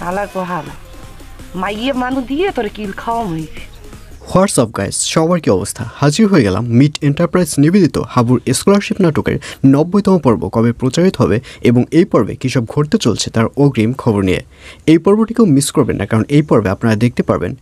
হালার পর হালা মাইয়ে মানুষ দিয়ে তোরে কিল খাওয়া হয়েছে। হোয়াটসঅ্যাপ গাইস, সবার কি অবস্থা? হাজির হয়ে গেলাম মিট এন্টারপ্রাইজ নিবেদিত হাবুর স্কলারশিপ নাটকের 90তম পর্ব কবে প্রচারিত হবে এবং এই পর্বে কী সব ঘটতে চলছে তার অগ্রিম খবর নিয়ে। এই পর্বটিকেও মিস করবেন না, কারণ এই পর্বে আপনারা দেখতে পারবেন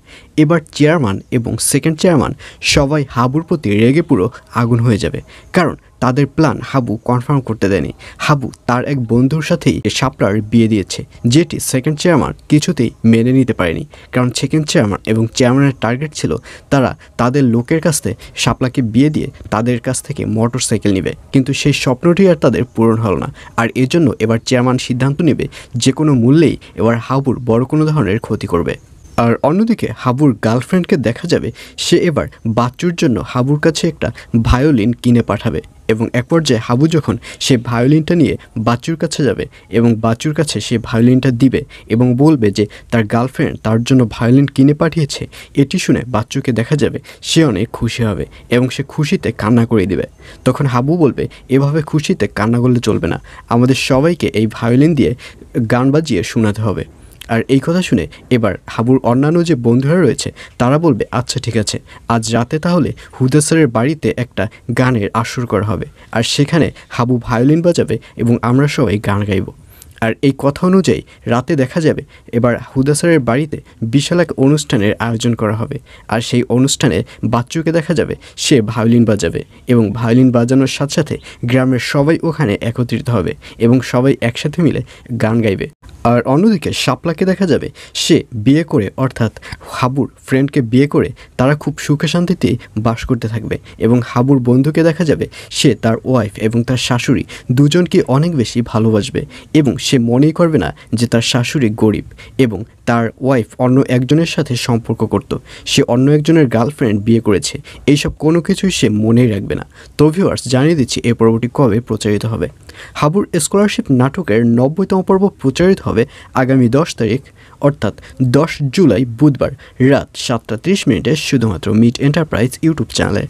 এবার চেয়ারম্যান এবং সেকেন্ড চেয়ারম্যান সবাই হাবুর প্রতি রেগে পুরো আগুন হয়ে যাবে, কারণ তাদের প্ল্যান হাবু কনফার্ম করতে দেয়নি। হাবু তার এক বন্ধুর সাথেই শাপলার বিয়ে দিয়েছে, যেটি সেকেন্ড চেয়ারম্যান কিছুতেই মেনে নিতে পারেনি, কারণ সেকেন্ড চেয়ারম্যান এবং চেয়ারম্যানের টার্গেট ছিল তারা তাদের লোকের কাছ থেকে শাপলাকে বিয়ে দিয়ে তাদের কাছ থেকে মোটর সাইকেল নেবে, কিন্তু সেই স্বপ্নটি আর তাদের পূরণ হলো না। আর এজন্য এবার চেয়ারম্যান সিদ্ধান্ত নেবে যে কোনো মূল্যেই এবার হাবুর বড় কোনো ধরনের ক্ষতি করবে। আর অন্যদিকে হাবুর গার্লফ্রেন্ডকে দেখা যাবে সে এবার বাচ্চুর জন্য হাবুর কাছে একটা ভায়োলিন কিনে পাঠাবে, এবং এক পর্যায়ে হাবু যখন সে ভায়োলিনটা নিয়ে বাচ্চুর কাছে যাবে এবং বাচ্চুর কাছে সে ভায়োলিনটা দিবে এবং বলবে যে তার গার্লফ্রেন্ড তার জন্য ভায়োলিন কিনে পাঠিয়েছে, এটি শুনে বাচ্চুকে দেখা যাবে সে অনেক খুশি হবে এবং সে খুশিতে কান্না করে দিবে। তখন হাবু বলবে এভাবে খুশিতে কান্না করলে চলবে না, আমাদের সবাইকে এই ভায়োলিন দিয়ে গান বাজিয়ে শোনাতে হবে। আর এই কথা শুনে এবার হাবুর অন্যান্য যে বন্ধুরা রয়েছে তারা বলবে আচ্ছা ঠিক আছে, আজ রাতে তাহলে হুদা স্যারের বাড়িতে একটা গানের আসর করা হবে, আর সেখানে হাবু ভায়োলিন বাজাবে এবং আমরা সবাই গান গাইব। আর এই কথা অনুযায়ী রাতে দেখা যাবে এবার হুদা স্যারের বাড়িতে বিশাল এক অনুষ্ঠানের আয়োজন করা হবে, আর সেই অনুষ্ঠানে বাচ্চুকে দেখা যাবে সে ভায়োলিন বাজাবে এবং ভায়োলিন বাজানোর সাথে সাথে গ্রামের সবাই ওখানে একত্রিত হবে এবং সবাই একসাথে মিলে গান গাইবে। আর অন্যদিকে শাপলাকে দেখা যাবে সে বিয়ে করে, অর্থাৎ হাবুর ফ্রেন্ডকে বিয়ে করে তারা খুব সুখে শান্তিতে বাস করতে থাকবে, এবং হাবুর বন্ধুকে দেখা যাবে সে তার ওয়াইফ এবং তার শাশুড়ি দুজনকে অনেক বেশি ভালোবাসবে এবং সে মনেই করবে না যে তার শাশুড়ি গরিব এবং তার ওয়াইফ অন্য একজনের সাথে সম্পর্ক করত, সে অন্য একজনের গার্লফ্রেন্ড বিয়ে করেছে, এইসব কোনো কিছুই সে মনেই রাখবে না। তো ভিউয়ার্স, জানিয়ে দিচ্ছি এই পর্বটি কবে প্রচারিত হবে। হাবুর স্কলারশিপ নাটকের 90তম পর্ব প্রচারিত হবে আগামী 10 তারিখ, অর্থাৎ 10 জুলাই বুধবার রাত 7টা 30 মিনিটে শুধুমাত্র মিট এন্টারপ্রাইজ ইউটিউব চ্যানেলে।